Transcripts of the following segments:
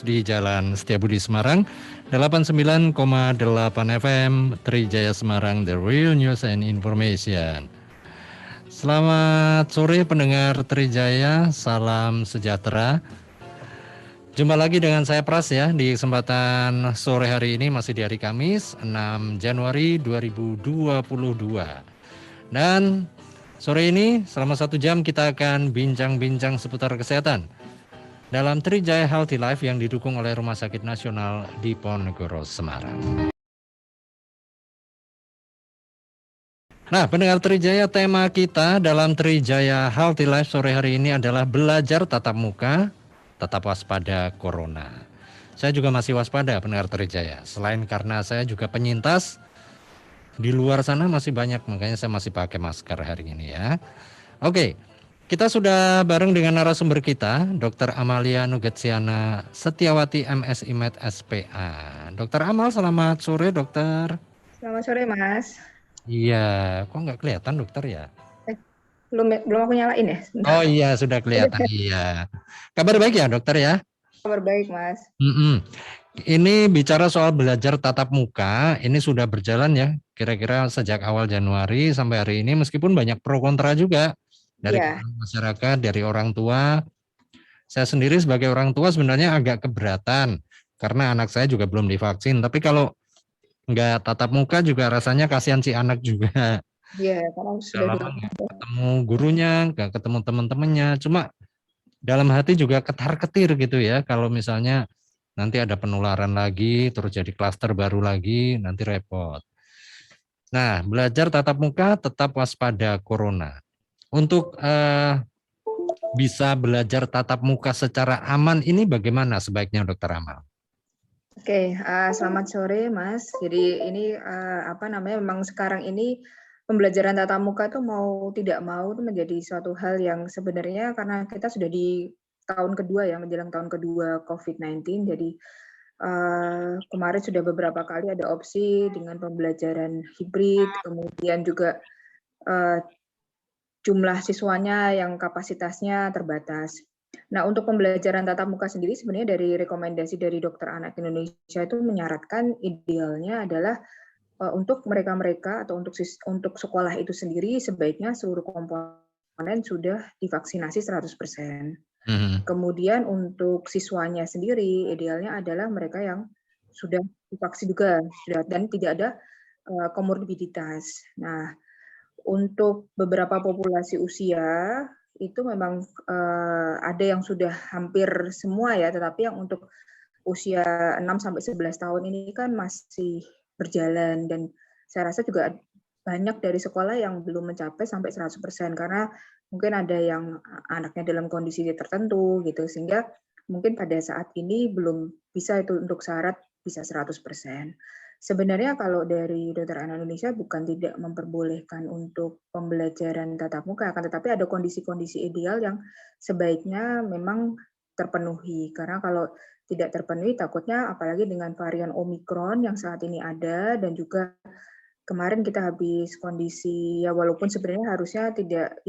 di Jalan Setiabudi Semarang, 89,8 FM, Trijaya Semarang, The Real News and Information. Selamat sore pendengar Trijaya, salam sejahtera. Jumpa lagi dengan saya Pras ya, di kesempatan sore hari ini masih di hari Kamis, 6 Januari 2022. Dan sore ini selama 1 jam kita akan bincang-bincang seputar kesehatan dalam Trijaya Healthy Life yang didukung oleh Rumah Sakit Nasional Diponegoro Semarang. Nah, pendengar Trijaya, tema kita dalam Trijaya Healthy Life sore hari ini adalah belajar tatap muka, tetap waspada corona. Saya juga masih waspada pendengar Trijaya, selain karena saya juga penyintas, di luar sana masih banyak, makanya saya masih pakai masker hari ini ya. Oke. Kita sudah bareng dengan narasumber kita, Dr. Amalia Nugetsiana Setiawati MSI Med SPA. Dr. Amal, selamat sore dokter. Selamat sore Mas. Iya, kok nggak kelihatan dokter ya? Belum aku nyalain ya? Oh iya, sudah kelihatan. Iya. Kabar baik ya dokter ya? Kabar baik Mas. Ini bicara soal belajar tatap muka, ini sudah berjalan ya, kira-kira sejak awal Januari sampai hari ini, meskipun banyak pro kontra juga dari masyarakat, dari orang tua. Saya sendiri sebagai orang tua sebenarnya agak keberatan karena anak saya juga belum divaksin. Tapi kalau nggak tatap muka juga rasanya kasihan si anak juga. Iya, kalau sudah lama nggak ketemu gurunya, nggak ketemu teman-temannya. Cuma dalam hati juga ketar-ketir gitu ya. Kalau misalnya nanti ada penularan lagi, terus jadi klaster baru lagi, nanti repot. Nah, belajar tatap muka tetap waspada corona. Untuk bisa belajar tatap muka secara aman ini bagaimana sebaiknya Dokter Amal? Oke, selamat sore Mas. Jadi ini memang sekarang ini pembelajaran tatap muka itu mau tidak mau itu menjadi suatu hal yang sebenarnya karena kita sudah di tahun kedua ya, menjelang tahun kedua COVID-19. Jadi kemarin sudah beberapa kali ada opsi dengan pembelajaran hibrid, kemudian juga jumlah siswanya yang kapasitasnya terbatas. Nah, untuk pembelajaran tatap muka sendiri sebenarnya dari rekomendasi dari Dokter Anak Indonesia itu menyarankan idealnya adalah untuk mereka-mereka atau untuk sekolah itu sendiri sebaiknya seluruh komponen sudah divaksinasi 100%. Kemudian untuk siswanya sendiri idealnya adalah mereka yang sudah divaksin juga dan tidak ada komorbiditas. Nah, untuk beberapa populasi usia itu memang ada yang sudah hampir semua ya, tetapi yang untuk usia 6 sampai 11 tahun ini kan masih berjalan dan saya rasa juga banyak dari sekolah yang belum mencapai sampai 100% karena mungkin ada yang anaknya dalam kondisi tertentu gitu sehingga mungkin pada saat ini belum bisa itu untuk syarat bisa 100%. Sebenarnya kalau dari Dokter Anak Indonesia bukan tidak memperbolehkan untuk pembelajaran tatap muka, akan tetapi ada kondisi-kondisi ideal yang sebaiknya memang terpenuhi. Karena kalau tidak terpenuhi takutnya apalagi dengan varian Omikron yang saat ini ada dan juga kemarin kita habis kondisi ya walaupun sebenarnya harusnya tidak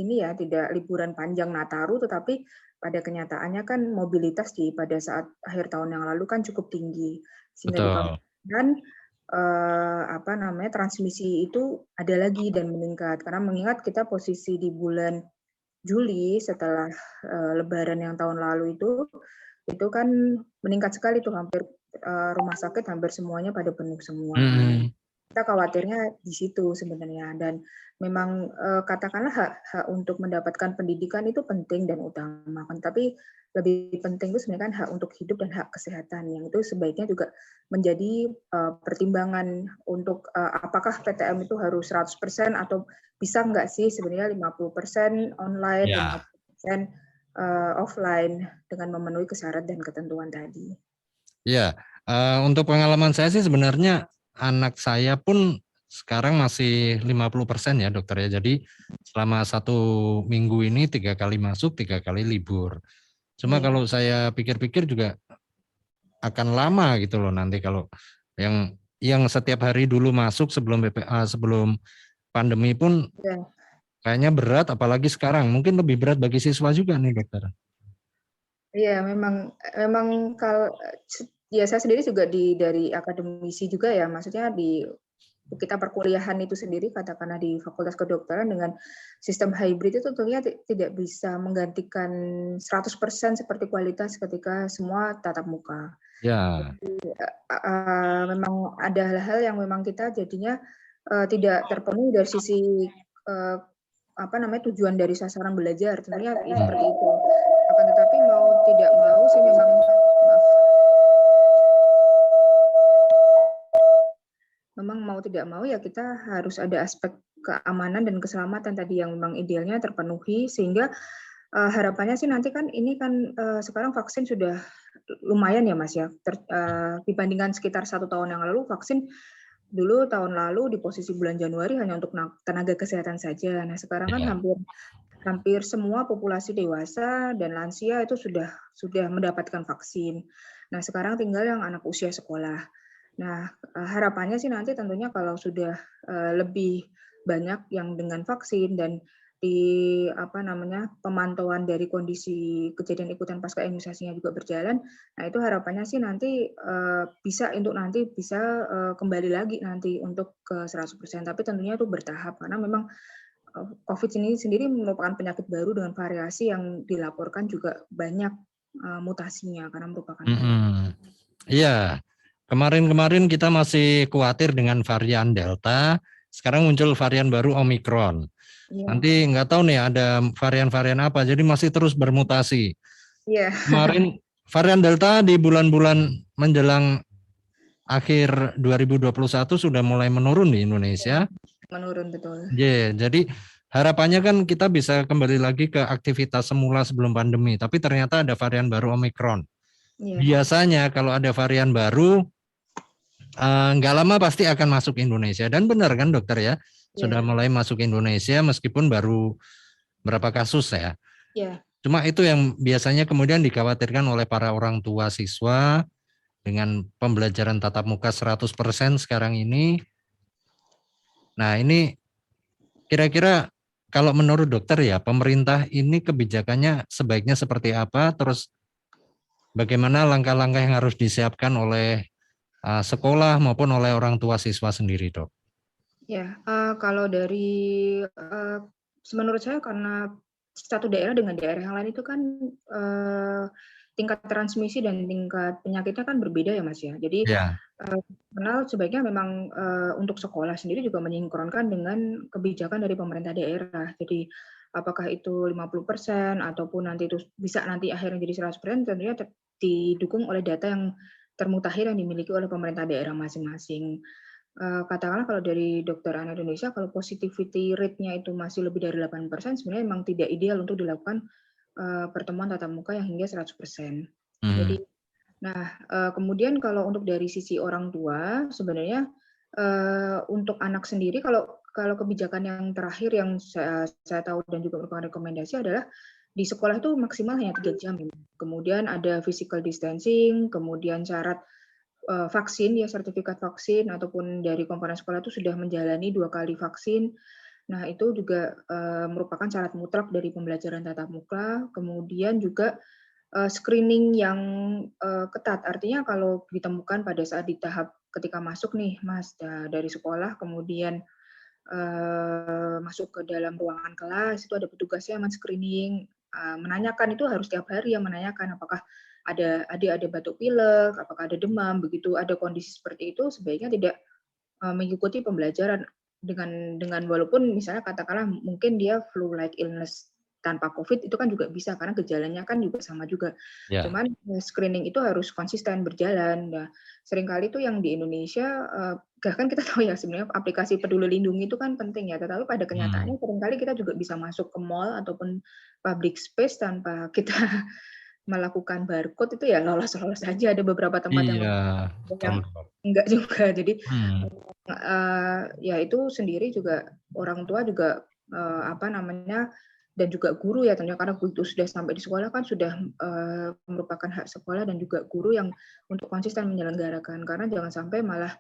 liburan panjang Nataru tetapi pada kenyataannya kan mobilitas pada saat akhir tahun yang lalu kan cukup tinggi sehingga dikhawatirkan transmisi itu ada lagi dan meningkat karena mengingat kita posisi di bulan Juli setelah Lebaran yang tahun lalu itu kan meningkat sekali tuh hampir rumah sakit hampir semuanya pada penuh semua. Kita khawatirnya di situ sebenarnya dan memang katakanlah hak untuk mendapatkan pendidikan itu penting dan utama kan tapi lebih penting itu sebenarnya kan hak untuk hidup dan hak kesehatan yang itu sebaiknya juga menjadi pertimbangan untuk apakah PTM itu harus 100% atau bisa nggak sih sebenarnya 50% online, 50% offline dengan memenuhi syarat dan ketentuan tadi. Ya, untuk pengalaman saya sih sebenarnya anak saya pun sekarang masih 50% ya dokter ya. Jadi selama 1 minggu ini 3 kali masuk, 3 kali libur. Cuma kalau saya pikir-pikir juga akan lama gitu loh nanti kalau yang setiap hari dulu masuk sebelum sebelum pandemi pun kayaknya berat apalagi sekarang. Mungkin lebih berat bagi siswa juga nih dokter. Iya, memang memang kalau ya saya sendiri juga dari akademisi juga ya, maksudnya di kita perkuliahan itu sendiri katakanlah di Fakultas Kedokteran dengan sistem hybrid itu tentunya tidak bisa menggantikan 100% seperti kualitas ketika semua tatap muka. Ya. Jadi, memang ada hal-hal yang memang kita jadinya, tidak terpenuhi dari sisi, eee, apa namanya, tujuan dari sasaran belajar, tentunya seperti Hmm. itu. Akan tetapi mau tidak mau sih memang maaf, memang mau tidak mau ya kita harus ada aspek keamanan dan keselamatan tadi yang memang idealnya terpenuhi sehingga, harapannya sih nanti kan ini kan, sekarang vaksin sudah lumayan ya Mas ya, dibandingkan sekitar 1 tahun yang lalu vaksin dulu tahun lalu di posisi bulan Januari hanya untuk tenaga kesehatan saja. Nah, sekarang kan Ya. hampir hampir semua populasi dewasa dan lansia itu sudah mendapatkan vaksin. Nah, sekarang tinggal yang anak usia sekolah. Nah, harapannya sih nanti tentunya kalau sudah, lebih banyak yang dengan vaksin dan di apa namanya, pemantauan dari kondisi kejadian ikutan pasca imunisasinya juga berjalan, nah itu harapannya sih nanti, bisa untuk nanti bisa, kembali lagi nanti untuk ke 100%, tapi tentunya itu bertahap karena memang, Covid ini sendiri merupakan penyakit baru dengan variasi yang dilaporkan juga banyak, mutasinya karena merupakan varian. Mm-mm. Iya, kemarin-kemarin kita masih khawatir dengan varian Delta, sekarang muncul varian baru Omikron. Iya, Nanti nggak tahu nih ada varian-varian apa, jadi masih terus bermutasi. iya, Kemarin varian Delta di bulan-bulan menjelang akhir 2021 sudah mulai menurun di Indonesia. menurun betul. Jadi harapannya kan kita bisa kembali lagi ke aktivitas semula sebelum pandemi, tapi ternyata ada varian baru Omikron. Iya, Biasanya kalau ada varian baru, nggak lama pasti akan masuk Indonesia. Dan benar kan dokter ya, sudah iya, mulai masuk Indonesia meskipun baru berapa kasus ya. iya, Cuma itu yang biasanya kemudian dikhawatirkan oleh para orang tua siswa dengan pembelajaran tatap muka 100% sekarang ini. Nah ini kira-kira kalau menurut dokter ya, pemerintah ini kebijakannya sebaiknya seperti apa, terus bagaimana langkah-langkah yang harus disiapkan oleh sekolah maupun oleh orang tua siswa sendiri, Dok? iya. Kalau dari, menurut saya karena satu daerah dengan daerah yang lain itu kan, eee, tingkat transmisi dan tingkat penyakitnya kan berbeda ya, Mas, ya. Jadi, Ya. kenal sebaiknya memang, untuk sekolah sendiri juga menyinkronkan dengan kebijakan dari pemerintah daerah. Jadi, apakah itu 50% ataupun nanti itu bisa nanti akhirnya jadi 100% tentunya didukung oleh data yang termutakhir yang dimiliki oleh pemerintah daerah masing-masing. Katakanlah kalau dari Dokter Anak Indonesia, kalau positivity rate-nya itu masih lebih dari 8% sebenarnya memang tidak ideal untuk dilakukan, pertemuan tatap muka yang hingga 100%. Hmm. Jadi nah, kemudian kalau untuk dari sisi orang tua, sebenarnya, untuk anak sendiri kalau kalau kebijakan yang terakhir yang saya tahu dan juga merupakan rekomendasi adalah di sekolah itu maksimal hanya 3 jam memang. Kemudian ada physical distancing, kemudian syarat, vaksin ya, sertifikat vaksin ataupun dari komponen sekolah itu sudah menjalani 2 kali vaksin. Nah, itu juga, merupakan syarat mutlak dari pembelajaran tatap muka. Kemudian juga, screening yang, ketat. Artinya kalau ditemukan pada saat di tahap ketika masuk nih, Mas, dari sekolah kemudian, masuk ke dalam ruangan kelas, itu ada petugasnya yang men-screening, menanyakan itu harus tiap hari yang menanyakan apakah ada batuk pilek, apakah ada demam, begitu ada kondisi seperti itu sebaiknya tidak, mengikuti pembelajaran dengan walaupun misalnya katakanlah mungkin dia flu like illness tanpa COVID itu kan juga bisa karena gejalanya kan juga sama juga. Ya. Cuman, screening itu harus konsisten berjalan. Nah, seringkali tuh yang di Indonesia, bahkan kita tahu ya sebenarnya aplikasi Peduli Lindungi itu kan penting ya, tetapi pada Hmm. kenyataannya seringkali kita juga bisa masuk ke mall ataupun public space tanpa kita melakukan barcode itu ya lolos-lolos aja. Ada beberapa tempat yang Iya, memang betul, yang Dok. enggak juga. Jadi, Hmm. ya itu sendiri juga orang tua juga, apa namanya, dan juga guru ya tentunya karena begitu sudah sampai di sekolah kan sudah, merupakan hak sekolah dan juga guru yang untuk konsisten menyelenggarakan. Karena jangan sampai malah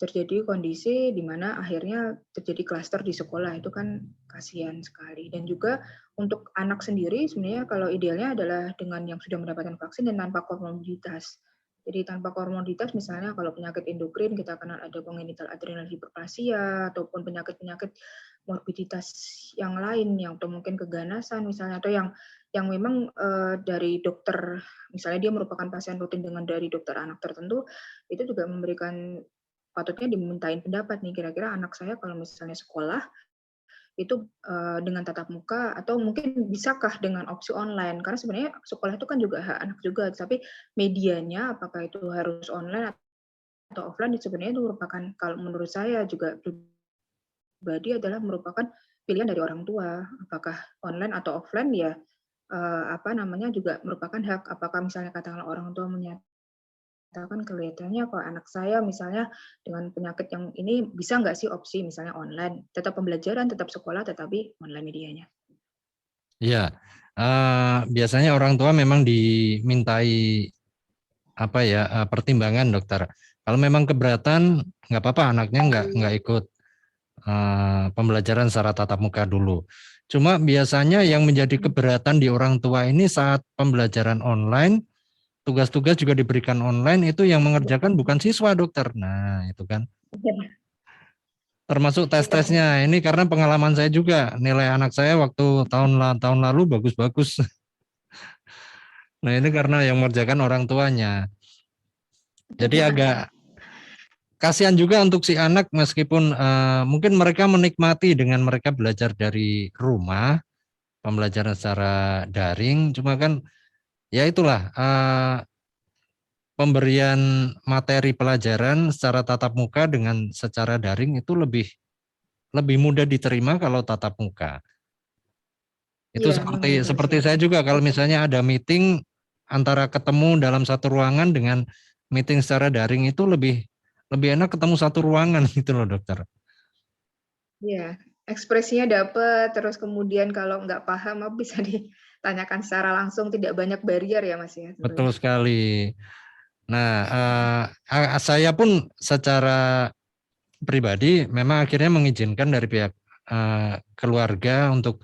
terjadi kondisi di mana akhirnya terjadi klaster di sekolah, itu kan kasihan sekali. Dan juga untuk anak sendiri sebenarnya kalau idealnya adalah dengan yang sudah mendapatkan vaksin dan tanpa komorbiditas. Jadi tanpa komorbiditas misalnya kalau penyakit endokrin kita kenal ada congenital adrenal hyperplasia ataupun penyakit-penyakit morbiditas yang lain yang atau mungkin keganasan misalnya atau yang memang dari dokter misalnya dia merupakan pasien rutin dengan dari dokter anak tertentu itu juga memberikan patutnya dimintain pendapat nih kira-kira anak saya kalau misalnya sekolah itu dengan tatap muka atau mungkin bisakah dengan opsi online karena sebenarnya sekolah itu kan juga hak anak juga tapi medianya apakah itu harus online atau offline sebenarnya itu merupakan kalau menurut saya juga pribadi adalah merupakan pilihan dari orang tua apakah online atau offline ya apa namanya juga merupakan hak apakah misalnya katakanlah orang tua kan kelihatannya kalau anak saya misalnya dengan penyakit yang ini bisa nggak sih opsi misalnya online, tetap pembelajaran, tetap sekolah, tetapi online medianya. Ya, biasanya orang tua memang dimintai apa ya pertimbangan dokter. Kalau memang keberatan nggak apa-apa anaknya nggak ikut pembelajaran secara tatap muka dulu. Cuma biasanya yang menjadi keberatan di orang tua ini saat pembelajaran online tugas-tugas juga diberikan online itu yang mengerjakan bukan siswa dokter. Nah itu kan termasuk tes-tesnya ini karena pengalaman saya juga nilai anak saya waktu tahun lalu bagus-bagus. Nah ini karena yang mengerjakan orang tuanya. Jadi agak kasihan juga untuk si anak meskipun mungkin mereka menikmati dengan mereka belajar dari rumah pembelajaran secara daring. Cuma kan ya itulah pemberian materi pelajaran secara tatap muka dengan secara daring itu lebih mudah diterima kalau tatap muka. Itu Iya, memang betul seperti sih. saya juga kalau misalnya ada meeting antara ketemu dalam satu ruangan dengan meeting secara daring itu lebih enak ketemu satu ruangan gitu loh dokter. Iya, ekspresinya dapat, terus kemudian kalau nggak paham bisa ditanyakan secara langsung, tidak banyak barrier ya Mas ya. Betul Tentunya. sekali. Nah, saya pun secara pribadi memang akhirnya mengizinkan dari pihak keluarga untuk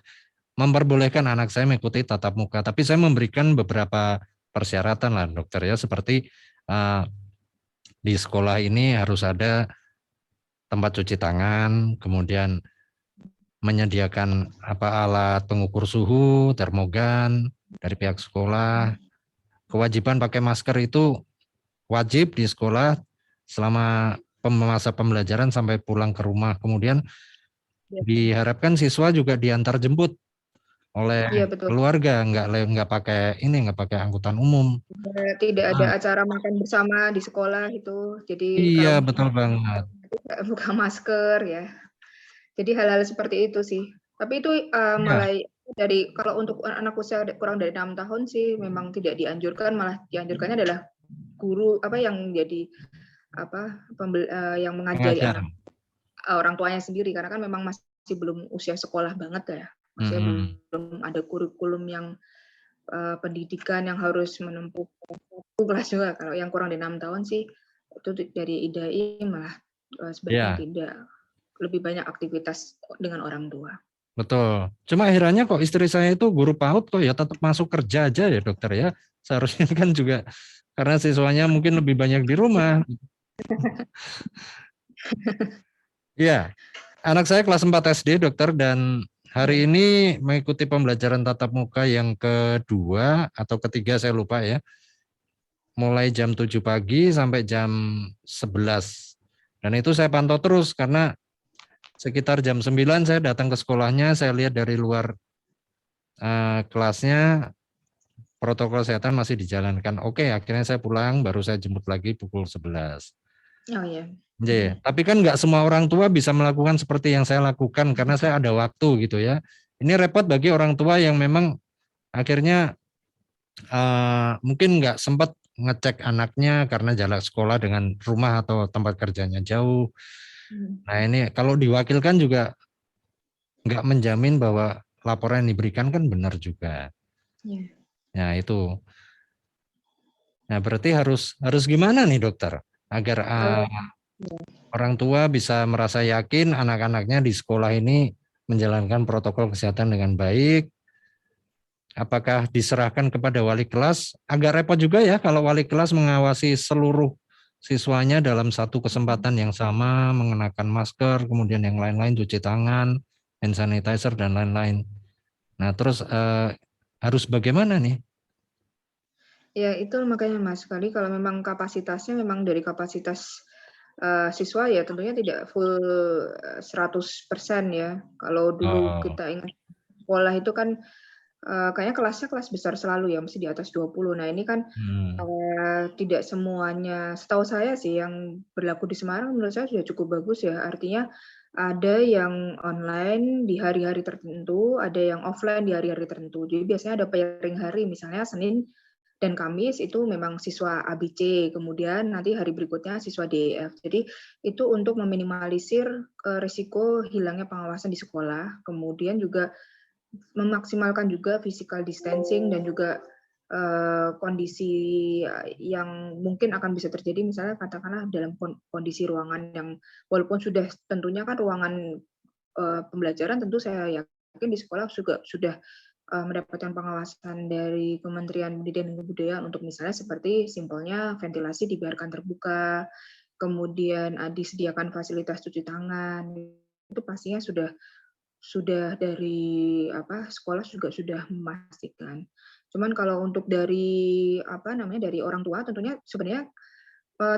memperbolehkan anak saya mengikuti tatap muka. Tapi saya memberikan beberapa persyaratan lah dokter ya, seperti di sekolah ini harus ada tempat cuci tangan, kemudian menyediakan alat pengukur suhu, termogan dari pihak sekolah. Kewajiban pakai masker itu wajib di sekolah selama masa pembelajaran sampai pulang ke rumah. Kemudian diharapkan siswa juga diantar jemput oleh Iya betul. keluarga, nggak pakai angkutan umum. Tidak ada Ah, acara makan bersama di sekolah itu. Jadi iya kalau betul banget. buka masker ya. Jadi hal-hal seperti itu sih. Tapi itu Ya, malah dari kalau untuk anak usia kurang dari 6 tahun sih memang tidak dianjurkan, malah dianjurkannya adalah guru apa yang jadi yang mengajari pengajar. anak orang tuanya sendiri karena kan memang masih belum usia sekolah banget ya. Masih Mm-mm. belum ada kurikulum yang pendidikan yang harus menempuh kelas juga. Kalau yang kurang dari 6 tahun sih itu dari IDAI malah sebaiknya Ya, tidak lebih banyak aktivitas dengan orang tua. betul. Cuma akhirnya kok istri saya itu guru PAUD kok ya tetap masuk kerja aja ya dokter ya. Seharusnya kan juga karena siswanya mungkin lebih banyak di rumah. Ya, anak saya kelas 4 SD dokter dan hari ini mengikuti pembelajaran tatap muka yang kedua atau ketiga saya lupa ya. Mulai jam 7 pagi sampai jam 11. Dan itu saya pantau terus karena sekitar jam 9 saya datang ke sekolahnya, saya lihat dari luar kelasnya protokol kesehatan masih dijalankan. Oke, akhirnya saya pulang, baru saya jemput lagi pukul 11. Oh ya. Yeah. Tapi kan nggak semua orang tua bisa melakukan seperti yang saya lakukan karena saya ada waktu gitu ya. Ini repot bagi orang tua yang memang akhirnya mungkin nggak sempat ngecek anaknya karena jarak sekolah dengan rumah atau tempat kerjanya jauh. Nah ini kalau diwakilkan juga nggak menjamin bahwa laporan yang diberikan kan benar juga. Yeah. Nah itu. Nah berarti harus gimana nih dokter agar Kalau Orang tua bisa merasa yakin anak-anaknya di sekolah ini menjalankan protokol kesehatan dengan baik. Apakah diserahkan kepada wali kelas? Agak repot juga ya kalau wali kelas mengawasi seluruh siswanya dalam satu kesempatan yang sama, mengenakan masker, kemudian yang lain-lain cuci tangan, hand sanitizer, dan lain-lain. Nah, terus harus bagaimana nih? Ya, itu makanya Mas, sekali kalau memang kapasitasnya memang dari kapasitas siswa ya tentunya tidak full 100% ya. Kalau dulu Oh, kita ingat sekolah itu kan kayaknya kelasnya kelas besar selalu ya, mesti di atas 20. Nah, ini kan hmm, tidak semuanya, setahu saya sih yang berlaku di Semarang menurut saya sudah cukup bagus ya. Artinya ada yang online di hari-hari tertentu, ada yang offline di hari-hari tertentu. Jadi biasanya ada pairing hari, misalnya Senin dan Kamis itu memang siswa ABC, kemudian nanti hari berikutnya siswa DEF. Jadi itu untuk meminimalisir risiko hilangnya pengawasan di sekolah, kemudian juga memaksimalkan juga physical distancing dan juga kondisi yang mungkin akan bisa terjadi, misalnya katakanlah dalam kondisi ruangan yang walaupun sudah tentunya kan ruangan pembelajaran tentu saya yakin di sekolah juga sudah mendapatkan pengawasan dari Kementerian Pendidikan dan Kebudayaan untuk misalnya seperti simpelnya ventilasi dibiarkan terbuka, kemudian disediakan fasilitas cuci tangan, itu pastinya sudah dari sekolah juga sudah memastikan. Cuman kalau untuk dari dari orang tua tentunya sebenarnya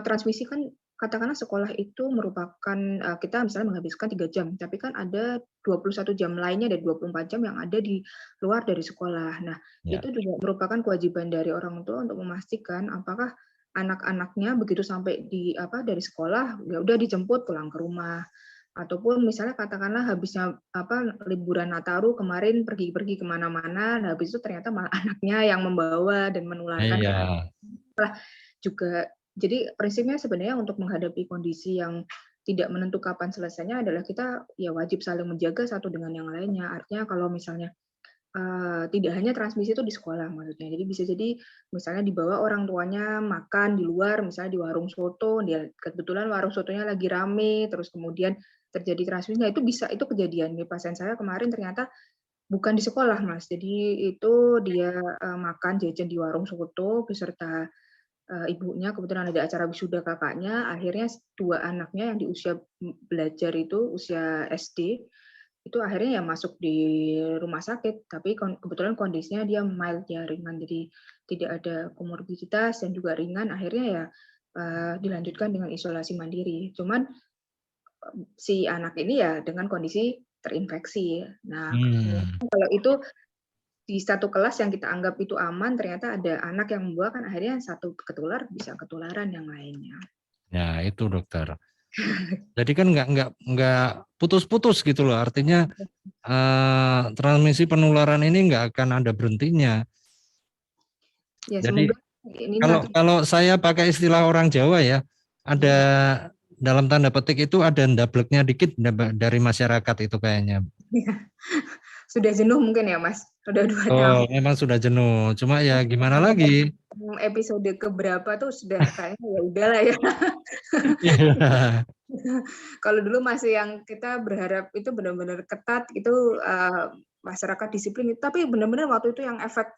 transmisi kan katakanlah sekolah itu merupakan kita misalnya menghabiskan 3 jam, tapi kan ada 21 jam lainnya dari 24 jam yang ada di luar dari sekolah. Nah, ya. itu juga merupakan kewajiban dari orang tua untuk memastikan apakah anak-anaknya begitu sampai dari sekolah ya udah dijemput pulang ke rumah. Ataupun misalnya katakanlah habisnya liburan Nataru kemarin pergi-pergi kemana-mana, nah habis itu ternyata malah anaknya yang membawa dan menularkan ke anak. Iya. Juga jadi prinsipnya sebenarnya untuk menghadapi kondisi yang tidak menentu kapan selesainya adalah kita ya wajib saling menjaga satu dengan yang lainnya. Artinya kalau misalnya tidak hanya transmisi itu di sekolah maksudnya. Jadi bisa jadi misalnya dibawa orang tuanya makan di luar, misalnya di warung soto, dia kebetulan warung sotonya lagi rame, terus kemudian terjadi transmisi. Nah, itu bisa, itu kejadian di pasien saya kemarin ternyata bukan di sekolah, Mas. Jadi itu dia makan jajan di warung soto beserta ibunya, kebetulan ada acara wisuda kakaknya, akhirnya 2 anaknya yang di usia belajar itu, usia SD, itu akhirnya ya masuk di rumah sakit, tapi kebetulan kondisinya dia mild ya, ringan, jadi tidak ada komorbiditas dan juga ringan, akhirnya ya dilanjutkan dengan isolasi mandiri. Cuman si anak ini ya dengan kondisi terinfeksi. Nah, Hmm. kalau itu di satu kelas yang kita anggap itu aman, ternyata ada anak yang membawa, kan akhirnya satu ketular bisa ketularan yang lainnya. Ya, itu dokter. Jadi kan nggak putus-putus gitu loh. Artinya transmisi penularan ini nggak akan ada berhentinya. Ya Jadi semoga ini kalau nanti kalau saya pakai istilah orang Jawa ya, ada dalam tanda petik itu ada ndableknya dikit dari masyarakat itu kayaknya. sudah jenuh mungkin ya Mas, sudah 2 Oh, tahun. memang sudah jenuh. Cuma ya gimana lagi? Episode keberapa tuh sudah kayaknya ya udahlah ya. Iya. Kalau dulu masih yang kita berharap itu benar-benar ketat itu masyarakat disiplin, tapi benar-benar waktu itu yang efek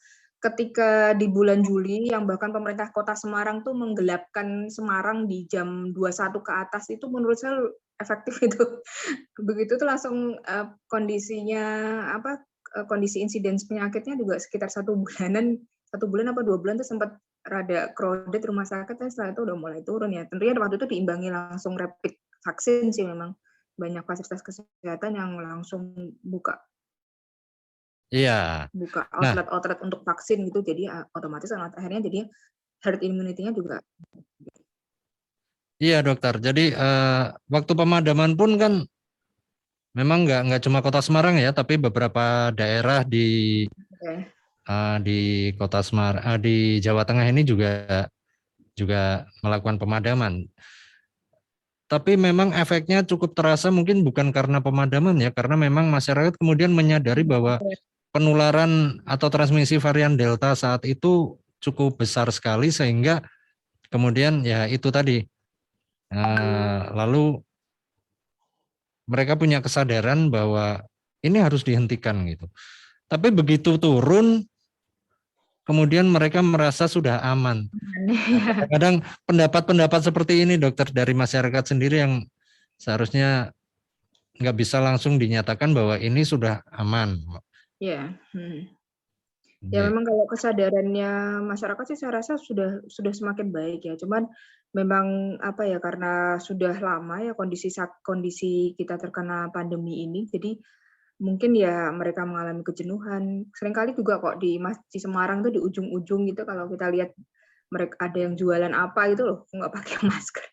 ketika di bulan Juli yang bahkan pemerintah Kota Semarang tuh menggelapkan Semarang di jam 21 ke atas itu menurut saya efektif itu. Begitu tuh langsung kondisinya kondisi insiden penyakitnya juga sekitar 1 bulanan, 1 bulan apa 2 bulan tuh sempat rada crowded rumah sakit, tapi setelah itu udah mulai turun ya. Tentunya waktu itu diimbangi langsung rapid vaksin sih memang. Banyak fasilitas kesehatan yang langsung buka Iya. buka Nah, outlet-outlet untuk vaksin gitu, jadi otomatis akhirnya jadi herd immunity-nya juga. iya dokter. Jadi waktu pemadaman pun kan memang nggak cuma Kota Semarang ya, tapi beberapa daerah Oke. di Kota Semarang, di Jawa Tengah ini juga juga melakukan pemadaman. Tapi memang efeknya cukup terasa mungkin bukan karena pemadaman ya, karena memang masyarakat kemudian menyadari bahwa penularan atau transmisi varian Delta saat itu cukup besar sekali sehingga kemudian ya itu tadi Lalu mereka punya kesadaran bahwa ini harus dihentikan gitu. Tapi begitu turun, kemudian mereka merasa sudah aman. Nah, kadang-kadang pendapat-pendapat seperti ini dokter dari masyarakat sendiri yang seharusnya nggak bisa langsung dinyatakan bahwa ini sudah aman. Ya. Ya Ya, memang kalau kesadarannya masyarakat sih saya rasa sudah semakin baik ya. Cuman memang apa ya, karena sudah lama ya kondisi kita terkena pandemi ini, jadi mungkin ya mereka mengalami kejenuhan. Seringkali juga kok di Semarang tuh di ujung-ujung gitu kalau kita lihat mereka ada yang jualan apa gitu loh, nggak pakai masker.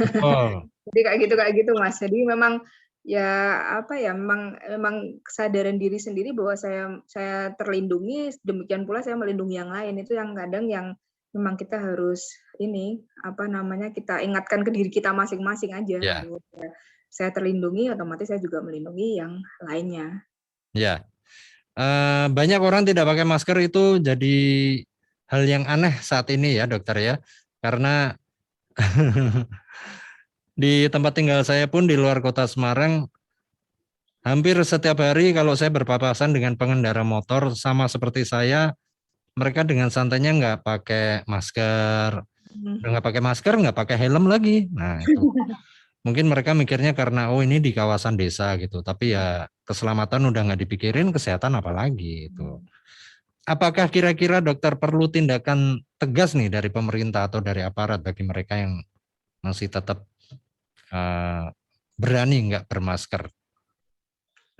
betul. Jadi kayak gitu Mas. Jadi memang ya apa ya, memang kesadaran diri sendiri bahwa saya terlindungi, demikian pula saya melindungi yang lain. Itu yang kadang yang memang kita harus ini, apa namanya, kita ingatkan ke diri kita masing-masing aja Ya, bahwa saya terlindungi, otomatis saya juga melindungi yang lainnya. ya. Banyak orang tidak pakai masker itu jadi hal yang aneh saat ini ya dokter ya. Karena di tempat tinggal saya pun di luar kota Semarang, hampir setiap hari kalau saya berpapasan dengan pengendara motor sama seperti saya, mereka dengan santainya nggak pakai masker, nggak pakai helm lagi. Nah itu mungkin mereka mikirnya karena oh ini di kawasan desa gitu, tapi ya keselamatan udah nggak dipikirin, kesehatan apalagi itu. Apakah kira-kira dokter perlu tindakan tegas nih dari pemerintah atau dari aparat bagi mereka yang masih tetap eh, berani nggak bermasker?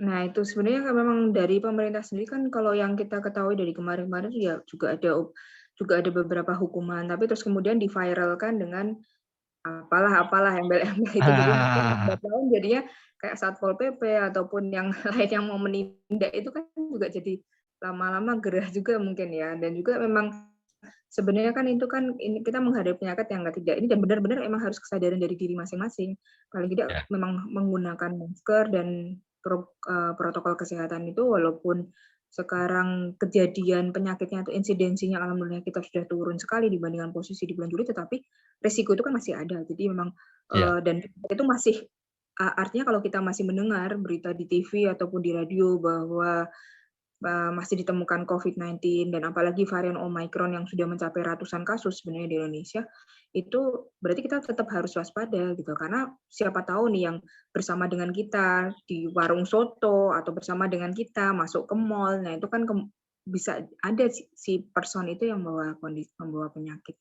Nah, itu sebenarnya kan memang dari pemerintah sendiri kan kalau yang kita ketahui dari kemarin-kemarin ya juga ada beberapa hukuman, tapi terus kemudian diviralkan dengan apalah embel-embel itu. Jadi mungkin lambat laun jadinya kayak Satpol PP ataupun yang lain yang mau menindak itu kan juga jadi lama-lama gerah juga mungkin ya. Dan juga memang sebenarnya kan itu kan ini kita menghadapi penyakit yang tidak ini dan benar-benar emang harus kesadaran dari diri masing-masing. Paling tidak Ya, memang menggunakan masker dan protokol kesehatan itu walaupun sekarang kejadian penyakitnya atau insidensinya alhamdulillah kita sudah turun sekali dibandingkan posisi di bulan Juli, tetapi risiko itu kan masih ada. Jadi memang ya, dan itu masih artinya kalau kita masih mendengar berita di TV ataupun di radio bahwa masih ditemukan COVID-19 dan apalagi varian Omicron yang sudah mencapai ratusan kasus sebenarnya di Indonesia, itu berarti kita tetap harus waspada gitu. Karena siapa tahu nih yang bersama dengan kita di warung soto atau bersama dengan kita masuk ke mall, nah itu kan bisa ada si person itu yang membawa penyakit.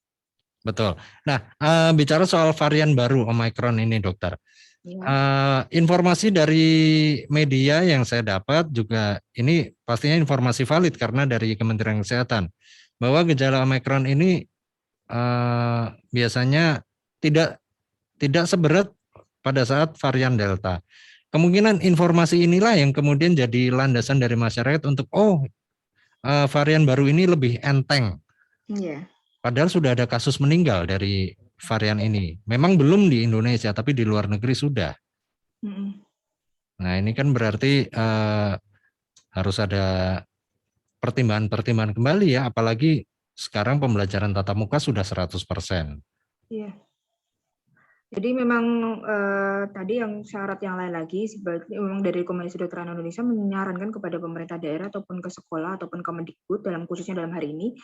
betul. Nah, bicara soal varian baru Omicron ini dokter, Ya. informasi dari media yang saya dapat juga ini pastinya informasi valid karena dari Kementerian Kesehatan bahwa gejala Omicron ini biasanya tidak tidak seberat pada saat varian Delta. Kemungkinan informasi inilah yang kemudian jadi landasan dari masyarakat untuk varian baru ini lebih enteng. Iya. Padahal sudah ada kasus meninggal dari varian ini. Memang belum di Indonesia, tapi di luar negeri sudah. Mm-mm. Nah ini kan berarti harus ada pertimbangan-pertimbangan kembali ya, apalagi sekarang pembelajaran tatap muka sudah 100%. Iya. Jadi memang tadi yang syarat yang lain lagi sebaiknya memang dari Komisi Kedokteran Indonesia menyarankan kepada pemerintah daerah ataupun ke sekolah ataupun Kemendikbud khususnya dalam hari ini,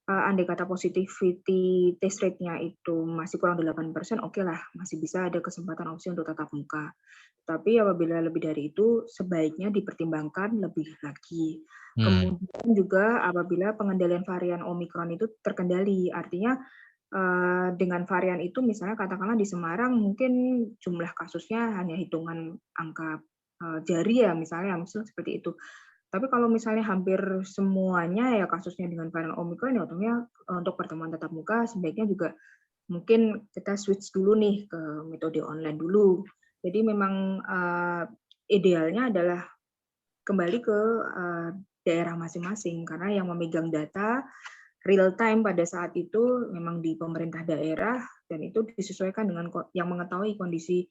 andai kata positivity test rate-nya itu masih kurang 8%, oke lah, masih bisa ada kesempatan opsi untuk tatap muka. Tapi apabila lebih dari itu, sebaiknya dipertimbangkan lebih lagi. Hmm, Kemudian juga apabila pengendalian varian Omikron itu terkendali, artinya dengan varian itu misalnya katakanlah di Semarang mungkin jumlah kasusnya hanya hitungan angka jari ya misalnya seperti itu. Tapi kalau misalnya hampir semuanya ya kasusnya dengan varian Omikron ya untungnya untuk pertemuan tatap muka sebaiknya juga mungkin kita switch dulu nih ke metode online dulu. Jadi memang idealnya adalah kembali ke daerah masing-masing karena yang memegang data real time pada saat itu memang di pemerintah daerah dan itu disesuaikan dengan yang mengetahui kondisi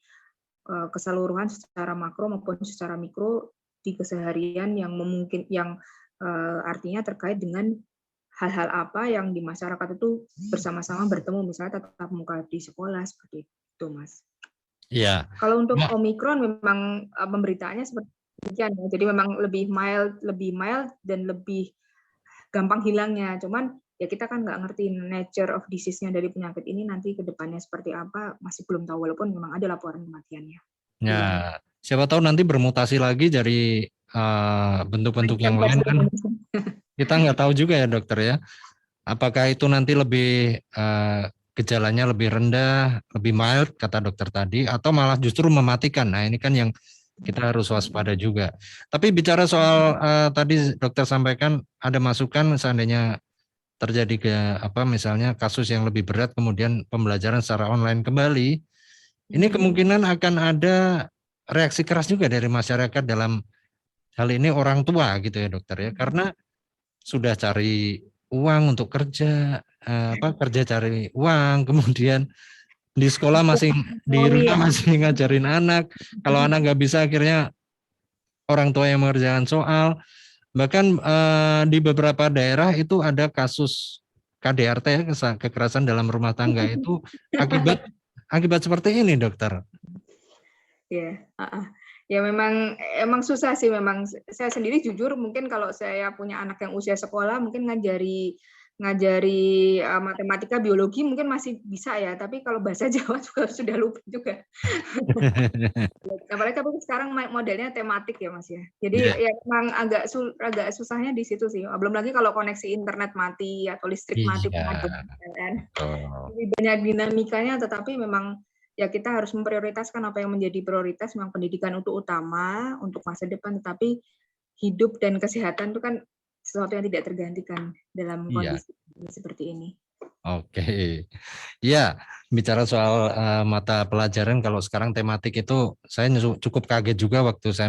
keseluruhan secara makro maupun secara mikro di keseharian yang artinya terkait dengan hal-hal apa yang di masyarakat itu bersama-sama bertemu misalnya tatap muka di sekolah seperti itu. Tuh, Mas. Iya. Kalau untuk Nah, Omikron memang pemberitaannya seperti demikian ya. Jadi memang lebih mild dan lebih gampang hilangnya. Cuman ya kita kan nggak ngerti nature of disease-nya dari penyakit ini nanti ke depannya seperti apa, masih belum tahu walaupun memang ada laporan kematiannya. ya, siapa tahu nanti bermutasi lagi dari bentuk-bentuk yang lain kan. Kita nggak tahu juga ya dokter ya. Apakah itu nanti lebih gejalanya lebih rendah, lebih mild kata dokter tadi, atau malah justru mematikan. Nah ini kan yang kita harus waspada juga. Tapi bicara soal tadi dokter sampaikan ada masukan seandainya terjadi ke misalnya kasus yang lebih berat kemudian pembelajaran secara online kembali, ini kemungkinan akan ada reaksi keras juga dari masyarakat dalam hal ini orang tua gitu ya dokter ya, karena sudah cari uang untuk kerja, kerja cari uang, kemudian di sekolah masih di rumah masih ngajarin anak. Kalau anak nggak bisa akhirnya orang tua yang mengerjakan soal. Bahkan di beberapa daerah itu ada kasus KDRT ya, kekerasan dalam rumah tangga itu akibat seperti ini dokter. Ya, ya emang susah sih memang. Saya sendiri jujur mungkin kalau saya punya anak yang usia sekolah mungkin ngajari matematika, biologi mungkin masih bisa ya, tapi kalau bahasa Jawa juga sudah lupa juga. Apalagi tapi sekarang modelnya tematik ya Mas ya. Jadi ya emang agak susahnya di situ sih. Belum lagi kalau koneksi internet mati atau listrik mati kan. Lebih banyak dinamikanya, tetapi memang ya kita harus memprioritaskan apa yang menjadi prioritas. Memang pendidikan untuk utama untuk masa depan, tetapi hidup dan kesehatan itu kan sesuatu yang tidak tergantikan dalam kondisi seperti ini. Oke, ya bicara soal mata pelajaran kalau sekarang tematik itu saya cukup kaget juga waktu saya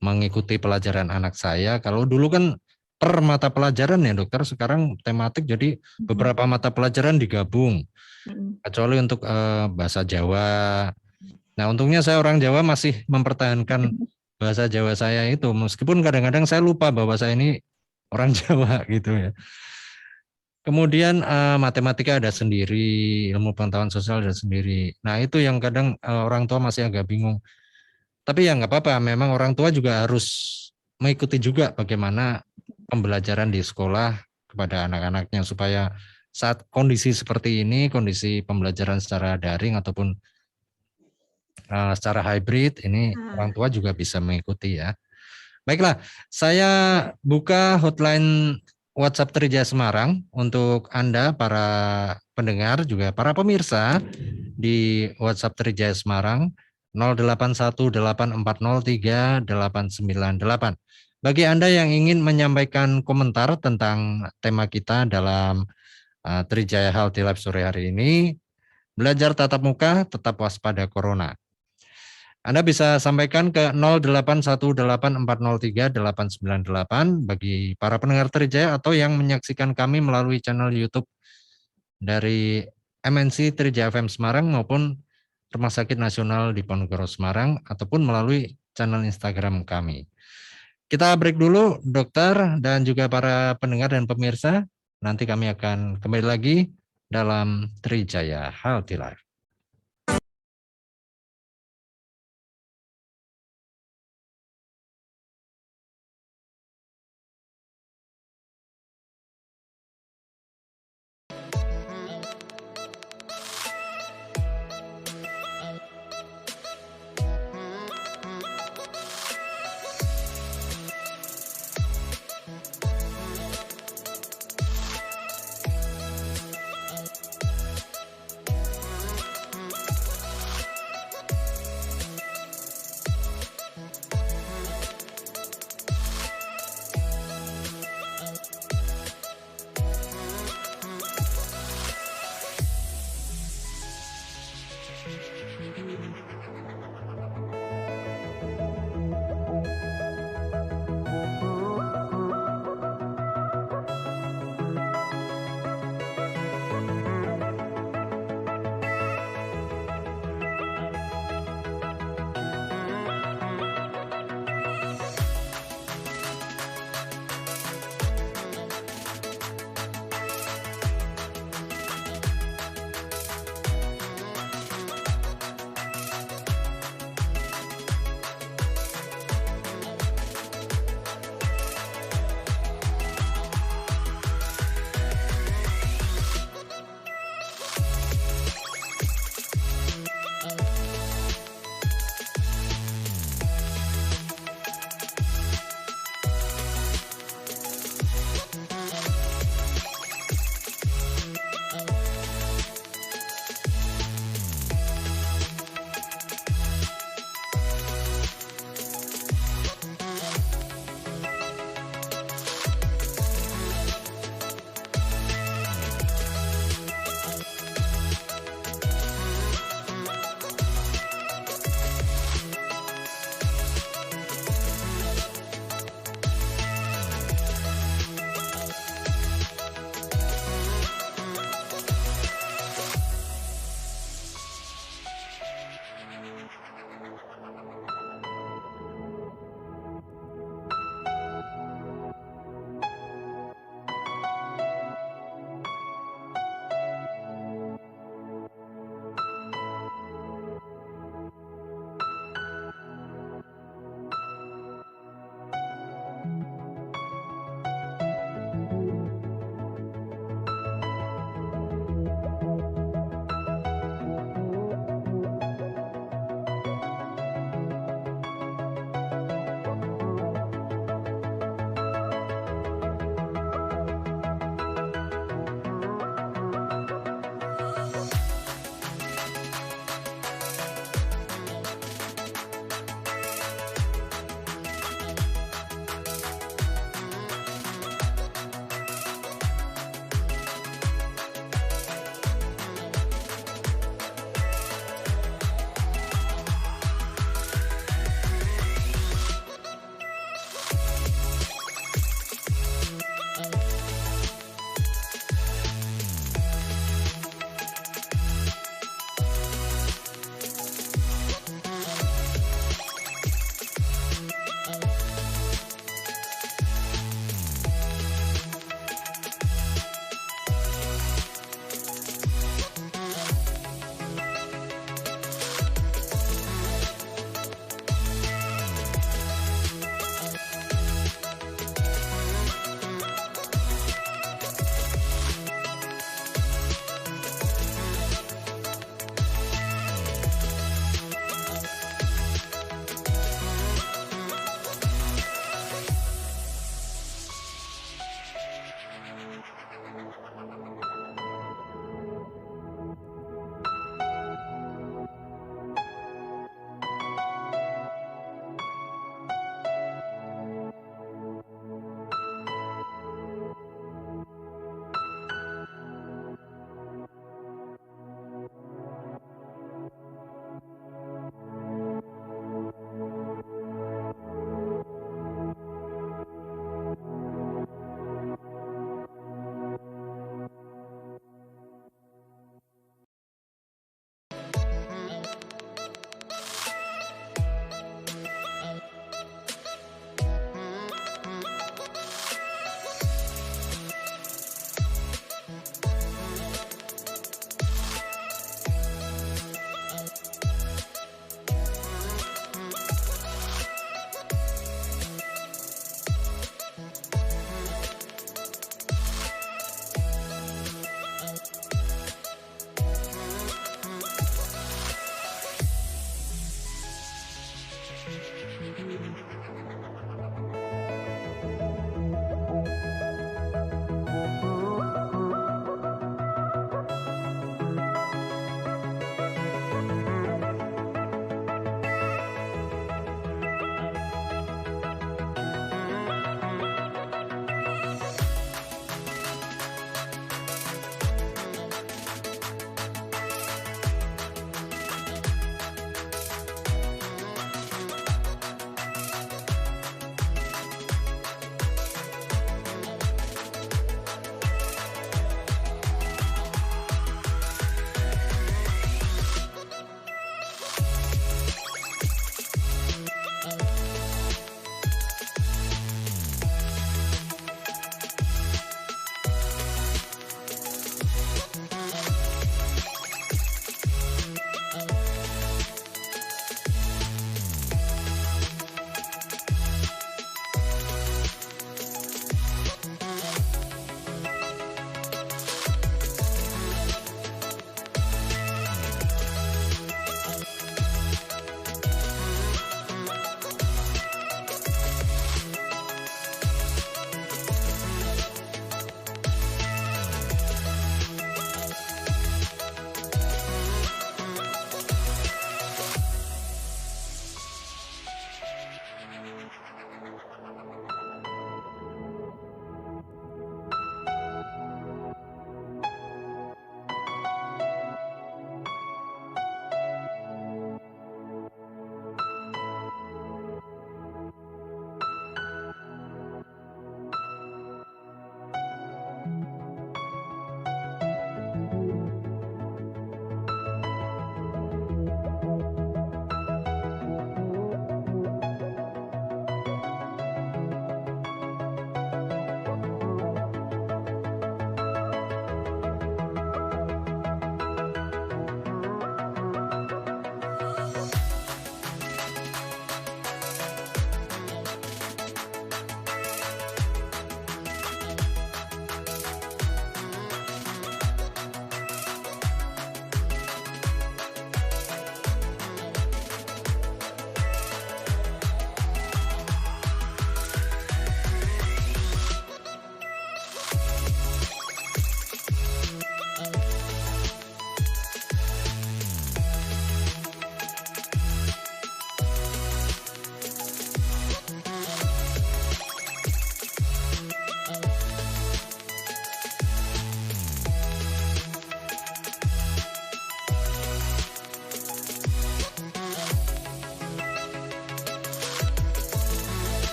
mengikuti pelajaran anak saya. Kalau dulu kan per mata pelajaran ya dokter, sekarang tematik jadi beberapa mata pelajaran digabung. Kecuali untuk bahasa Jawa. Nah untungnya saya orang Jawa masih mempertahankan bahasa Jawa saya itu, meskipun kadang-kadang saya lupa bahwa saya ini orang Jawa gitu ya. Kemudian matematika ada sendiri, ilmu pengetahuan sosial ada sendiri. Nah itu yang kadang orang tua masih agak bingung. Tapi ya nggak apa-apa, memang orang tua juga harus mengikuti juga bagaimana pembelajaran di sekolah kepada anak-anaknya supaya saat kondisi seperti ini, kondisi pembelajaran secara daring ataupun secara hybrid, ini orang tua juga bisa mengikuti ya. Baiklah, saya buka hotline WhatsApp Trijaya Semarang untuk Anda para pendengar juga para pemirsa di WhatsApp Trijaya Semarang 0818403898. Bagi Anda yang ingin menyampaikan komentar tentang tema kita dalam Trijaya Healthy Life sore hari ini, belajar tatap muka, tetap waspada corona. Anda bisa sampaikan ke 0818403898 bagi para pendengar Trijaya atau yang menyaksikan kami melalui channel YouTube dari MNC Trijaya FM Semarang maupun Rumah Sakit Nasional Diponegoro Semarang ataupun melalui channel Instagram kami. Kita break dulu dokter dan juga para pendengar dan pemirsa. Nanti kami akan kembali lagi dalam Trijaya Healthy Life.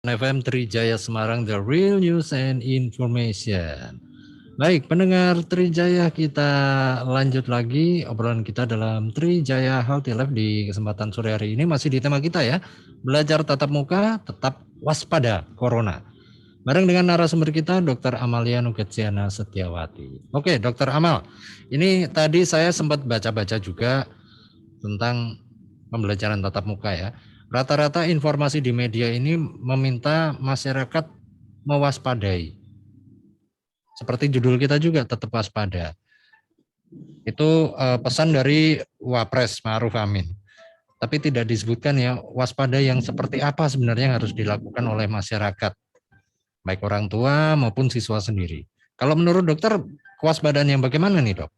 FM Trijaya Semarang, The Real News and Information. Baik, pendengar Trijaya, kita lanjut lagi obrolan kita dalam Trijaya Healthy Life di kesempatan sore hari ini. Masih di tema kita ya, belajar tatap muka, tetap waspada Corona. Bareng dengan narasumber kita, Dr. Amalia Nugetsiana Setiawati. Oke, Dr. Amal, ini tadi saya sempat baca-baca juga tentang pembelajaran tatap muka ya. Rata-rata informasi di media ini meminta masyarakat mewaspadai. Seperti judul kita juga, tetap waspada. Itu pesan dari Wapres Ma'ruf Amin. Tapi tidak disebutkan ya waspada yang seperti apa sebenarnya yang harus dilakukan oleh masyarakat, baik orang tua maupun siswa sendiri. Kalau menurut dokter, kewaspadaan yang bagaimana nih, Dok?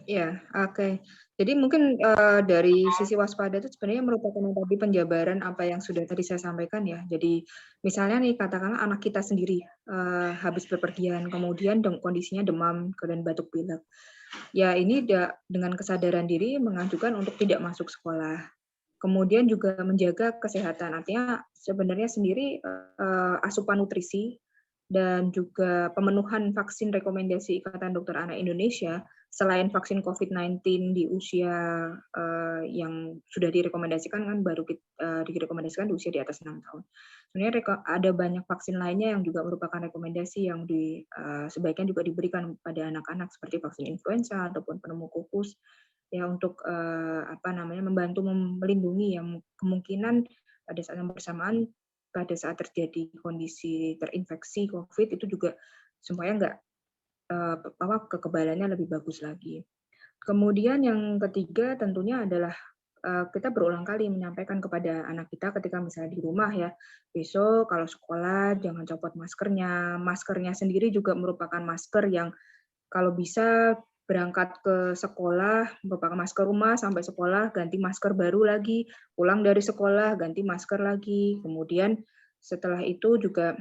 Ya, oke. Jadi mungkin dari sisi waspada itu sebenarnya merupakan tadi penjabaran apa yang sudah tadi saya sampaikan ya. Jadi misalnya nih katakanlah anak kita sendiri habis bepergian, kemudian kondisinya demam dan batuk pilek. Ya ini dengan kesadaran diri mengajukan untuk tidak masuk sekolah. Kemudian juga menjaga kesehatan, artinya sebenarnya sendiri asupan nutrisi dan juga pemenuhan vaksin rekomendasi Ikatan Dokter Anak Indonesia selain vaksin COVID-19 di usia yang sudah direkomendasikan kan baru direkomendasikan di usia di atas 6 tahun. Sebenarnya ada banyak vaksin lainnya yang juga merupakan rekomendasi yang sebaiknya juga diberikan pada anak-anak seperti vaksin influenza ataupun pneumokokus ya untuk membantu melindungi yang kemungkinan pada saat yang bersamaan pada saat terjadi kondisi terinfeksi COVID itu juga supaya nggak kekebalannya lebih bagus lagi. Kemudian yang ketiga tentunya adalah kita berulang kali menyampaikan kepada anak kita ketika misalnya di rumah ya, besok kalau sekolah jangan copot maskernya. Maskernya sendiri juga merupakan masker yang kalau bisa berangkat ke sekolah, merupakan masker rumah sampai sekolah, ganti masker baru lagi, pulang dari sekolah, ganti masker lagi. Kemudian setelah itu juga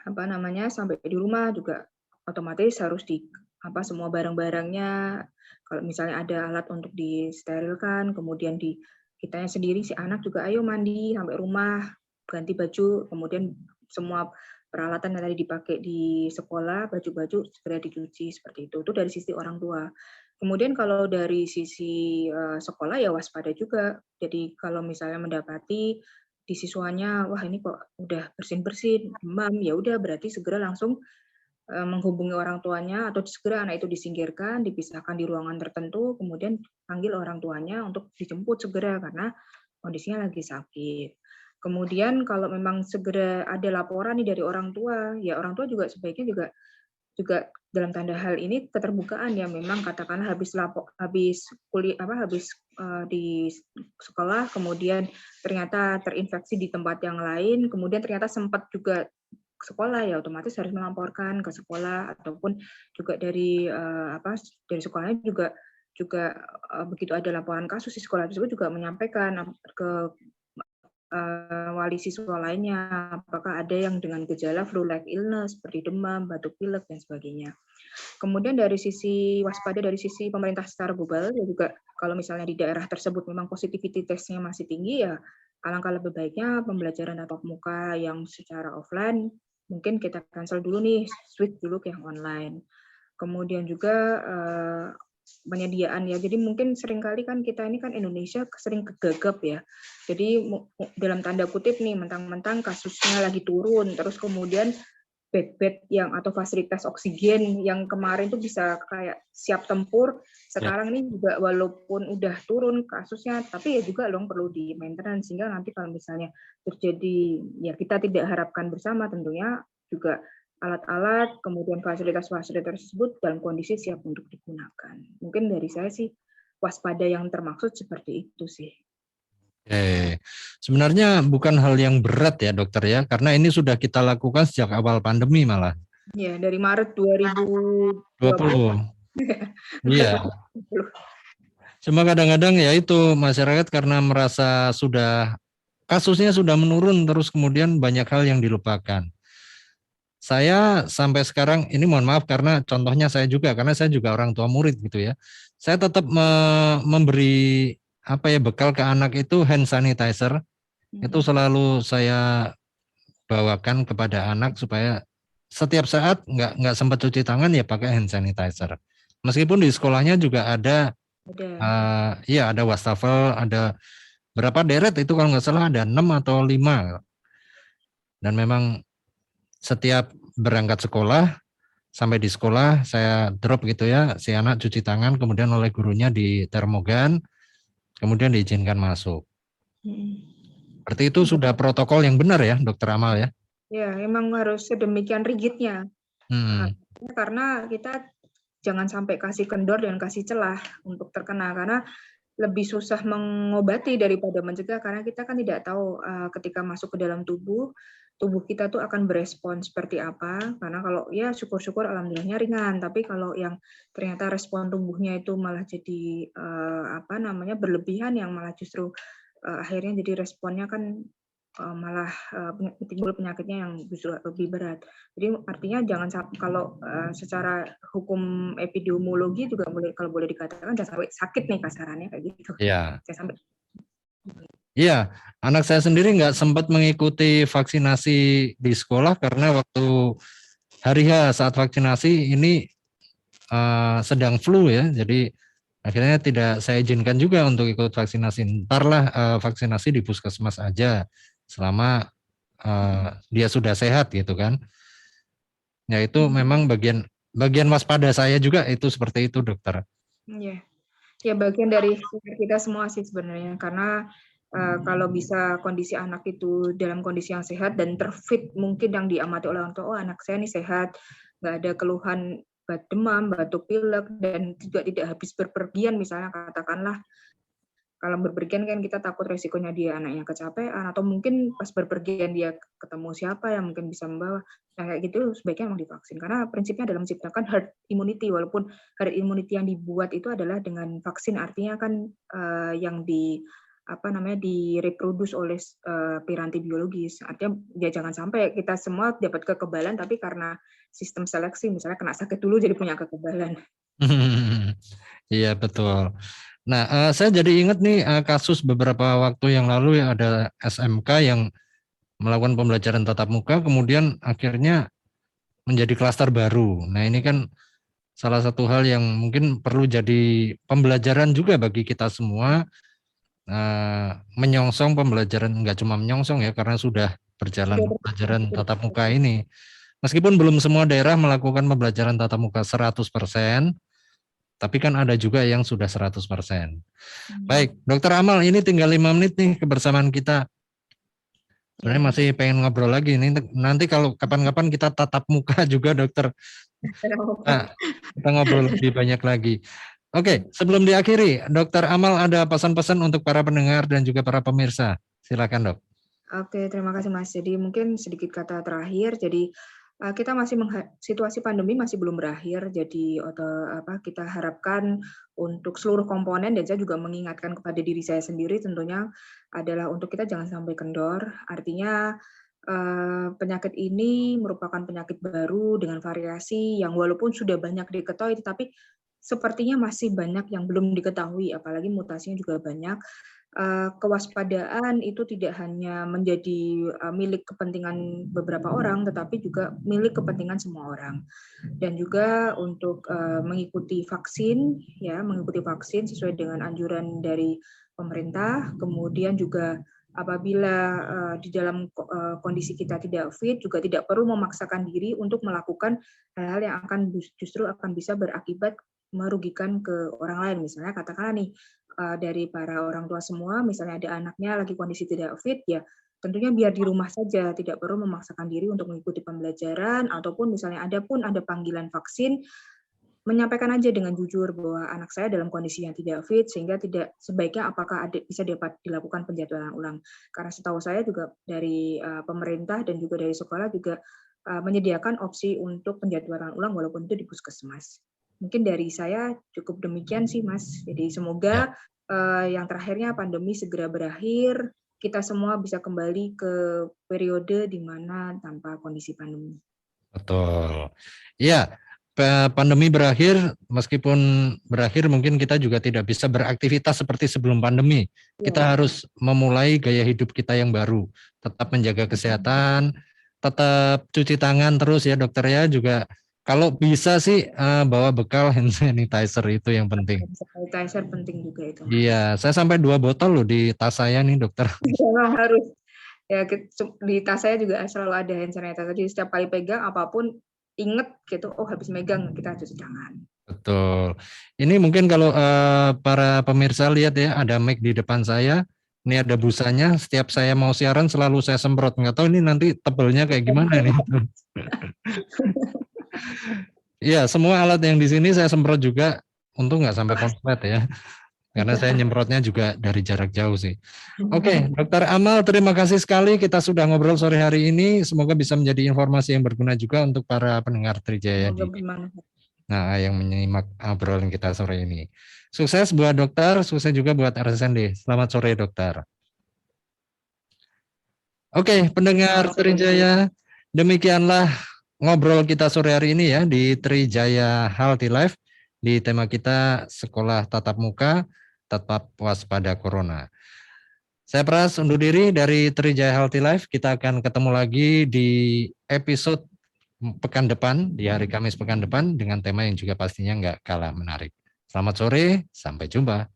sampai di rumah juga otomatis harus semua barang-barangnya kalau misalnya ada alat untuk disterilkan, kemudian kitanya sendiri si anak juga ayo mandi sampai rumah, ganti baju, kemudian semua peralatan yang tadi dipakai di sekolah, baju-baju segera dicuci seperti itu. Itu dari sisi orang tua. Kemudian kalau dari sisi sekolah ya waspada juga. Jadi kalau misalnya mendapati di siswanya, wah ini kok udah bersin-bersin, demam, ya udah berarti segera langsung menghubungi orang tuanya atau segera anak itu disingkirkan, dipisahkan di ruangan tertentu, kemudian panggil orang tuanya untuk dijemput segera karena kondisinya lagi sakit. Kemudian kalau memang segera ada laporan nih dari orang tua, ya orang tua juga sebaiknya juga dalam tanda hal ini keterbukaan ya memang katakanlah habis di sekolah kemudian ternyata terinfeksi di tempat yang lain, kemudian ternyata sempat juga sekolah ya otomatis harus melaporkan ke sekolah ataupun juga dari sekolahnya juga begitu ada laporan kasus di sekolah tersebut juga menyampaikan ke wali siswa lainnya apakah ada yang dengan gejala flu-like illness seperti demam, batuk pilek dan sebagainya. Kemudian dari sisi waspada dari sisi pemerintah secara global ya juga kalau misalnya di daerah tersebut memang positivity testnya masih tinggi ya alangkah lebih baiknya pembelajaran tatap muka yang secara offline mungkin kita cancel dulu nih, switch dulu ke yang online. Kemudian juga penyediaan ya, jadi mungkin seringkali kan kita ini kan Indonesia sering kegagap ya. Jadi dalam tanda kutip nih, mentang-mentang kasusnya lagi turun, terus kemudian bed atau fasilitas oksigen yang kemarin tuh bisa kayak siap tempur, sekarang ini juga walaupun udah turun kasusnya, tapi ya juga perlu di maintenance sehingga nanti kalau misalnya terjadi ya kita tidak harapkan bersama tentunya juga alat-alat kemudian fasilitas-fasilitas tersebut dalam kondisi siap untuk digunakan. Mungkin dari saya sih waspada yang termaksud seperti itu sih. Sebenarnya bukan hal yang berat ya dokter ya, karena ini sudah kita lakukan sejak awal pandemi malah. Ya, dari Maret 2020. Iya. Cuma kadang-kadang ya itu masyarakat karena merasa kasusnya sudah menurun terus kemudian banyak hal yang dilupakan. Saya sampai sekarang ini mohon maaf karena contohnya saya juga karena saya juga orang tua murid gitu ya. Saya tetap memberi apa ya, bekal ke anak itu hand sanitizer. Itu selalu saya bawakan kepada anak supaya setiap saat nggak sempat cuci tangan ya pakai hand sanitizer. Meskipun di sekolahnya juga ada ya ada wastafel, ada berapa deret itu kalau nggak salah ada 6 atau 5. Dan memang setiap berangkat sekolah sampai di sekolah saya drop gitu ya, si anak cuci tangan kemudian oleh gurunya di termogan, kemudian diizinkan masuk. Berarti itu sudah protokol yang benar ya, Dokter Amal ya? Ya, emang harus sedemikian rigidnya. Karena kita jangan sampai kasih kendor dan kasih celah untuk terkena, karena lebih susah mengobati daripada mencegah, karena kita kan tidak tahu ketika masuk ke dalam tubuh kita tuh akan berespon seperti apa. Karena kalau ya syukur-syukur alhamdulillahnya ringan, tapi kalau yang ternyata respon tubuhnya itu malah jadi berlebihan, yang malah justru akhirnya jadi responnya kan malah timbul penyakitnya yang justru lebih berat. Jadi artinya jangan kalau secara hukum epidemiologi juga kalau boleh dikatakan jangan sampai sakit nih kasarannya kayak gitu. Iya. Jangan sampai. Iya, anak saya sendiri nggak sempat mengikuti vaksinasi di sekolah karena waktu hari H saat vaksinasi ini sedang flu ya, jadi akhirnya tidak saya izinkan juga untuk ikut vaksinasi. Ntarlah vaksinasi di puskesmas aja selama dia sudah sehat gitu kan. Ya itu memang bagian waspada saya juga itu seperti itu, dokter. Iya, ya bagian dari kita semua sih sebenarnya, karena kalau bisa kondisi anak itu dalam kondisi yang sehat dan terfit mungkin yang diamati oleh orang tua, oh anak saya ini sehat, nggak ada keluhan demam, batuk pilek, dan juga tidak habis berpergian misalnya, katakanlah. Kalau berpergian kan kita takut resikonya dia anaknya kecapean, atau mungkin pas berpergian dia ketemu siapa yang mungkin bisa membawa. Nah, kayak gitu sebaiknya memang divaksin. Karena prinsipnya adalah menciptakan herd immunity, walaupun herd immunity yang dibuat itu adalah dengan vaksin, artinya kan yang direproduce oleh piranti biologis. Artinya ya jangan sampai kita semua dapat kekebalan, tapi karena sistem seleksi, misalnya kena sakit dulu jadi punya kekebalan. Iya betul. Nah, saya jadi ingat nih kasus beberapa waktu yang lalu ya, ada SMK yang melakukan pembelajaran tatap muka, kemudian akhirnya menjadi klaster baru. Nah ini kan salah satu hal yang mungkin perlu jadi pembelajaran juga bagi kita semua, menyongsong pembelajaran, enggak cuma menyongsong ya, karena sudah berjalan pembelajaran tatap muka ini. Meskipun belum semua daerah melakukan pembelajaran tatap muka 100%, tapi kan ada juga yang sudah 100%. Baik, Dokter Amal, ini tinggal 5 menit nih kebersamaan kita. Sebenarnya masih pengen ngobrol lagi. Nanti kalau kapan-kapan kita tatap muka juga, dokter. Nah, kita ngobrol lebih banyak lagi. Oke, sebelum diakhiri, Dokter Amal ada pesan-pesan untuk para pendengar dan juga para pemirsa. Silakan, Dok. Oke, terima kasih Mas. Jadi mungkin sedikit kata terakhir. Jadi kita masih situasi pandemi masih belum berakhir. Jadi kita harapkan untuk seluruh komponen, dan saya juga mengingatkan kepada diri saya sendiri tentunya adalah untuk kita jangan sampai kendor. Artinya penyakit ini merupakan penyakit baru dengan variasi yang walaupun sudah banyak diketahui, tetapi sepertinya masih banyak yang belum diketahui, apalagi mutasinya juga banyak. Kewaspadaan itu tidak hanya menjadi milik kepentingan beberapa orang, tetapi juga milik kepentingan semua orang. Dan juga untuk mengikuti vaksin sesuai dengan anjuran dari pemerintah. Kemudian juga apabila di dalam kondisi kita tidak fit, juga tidak perlu memaksakan diri untuk melakukan hal-hal yang justru akan bisa berakibat merugikan ke orang lain. Misalnya katakanlah nih, dari para orang tua semua, misalnya ada anaknya lagi kondisi tidak fit, ya tentunya biar di rumah saja, tidak perlu memaksakan diri untuk mengikuti pembelajaran, ataupun misalnya ada panggilan vaksin, menyampaikan aja dengan jujur bahwa anak saya dalam kondisi yang tidak fit, sehingga tidak sebaiknya apakah bisa dapat dilakukan penjadwalan ulang. Karena setahu saya juga dari pemerintah dan juga dari sekolah juga menyediakan opsi untuk penjadwalan ulang walaupun itu di puskesmas. Mungkin dari saya cukup demikian sih, Mas. Jadi semoga yang terakhirnya pandemi segera berakhir, kita semua bisa kembali ke periode di mana tanpa kondisi pandemi. Betul. Iya, pandemi berakhir, meskipun berakhir mungkin kita juga tidak bisa beraktivitas seperti sebelum pandemi. Kita harus memulai gaya hidup kita yang baru, tetap menjaga kesehatan, tetap cuci tangan terus ya dokter ya, juga kalau bisa sih bawa bekal hand sanitizer, itu yang penting. Hand sanitizer penting juga itu, Mas. Iya, saya sampai 2 botol loh di tas saya nih dokter. Memang harus. Ya, di tas saya juga selalu ada hand sanitizer. Jadi setiap kali pegang apapun, inget gitu, oh habis megang kita cuci tangan. Betul. Ini mungkin kalau para pemirsa lihat ya, ada mic di depan saya. Ini ada busanya. Setiap saya mau siaran selalu saya semprot. Nggak tahu ini nanti tebelnya kayak gimana nih. Iya, semua alat yang di sini saya semprot juga. Untung nggak sampai konslet ya. Karena saya nyemprotnya juga dari jarak jauh sih. Oke, Dokter Amal, terima kasih sekali kita sudah ngobrol sore hari ini. Semoga bisa menjadi informasi yang berguna juga untuk para pendengar Trijaya yang menyimak obrolan kita sore ini. Sukses buat dokter, sukses juga buat RSND. Selamat sore dokter. Oke, pendengar Trijaya, demikianlah ngobrol kita sore hari ini ya di Trijaya Healthy Life, di tema kita sekolah tatap muka, tetap waspada corona. Saya Pras undur diri dari Trijaya Healthy Life. Kita akan ketemu lagi di episode pekan depan, di hari Kamis pekan depan, dengan tema yang juga pastinya nggak kalah menarik. Selamat sore, sampai jumpa.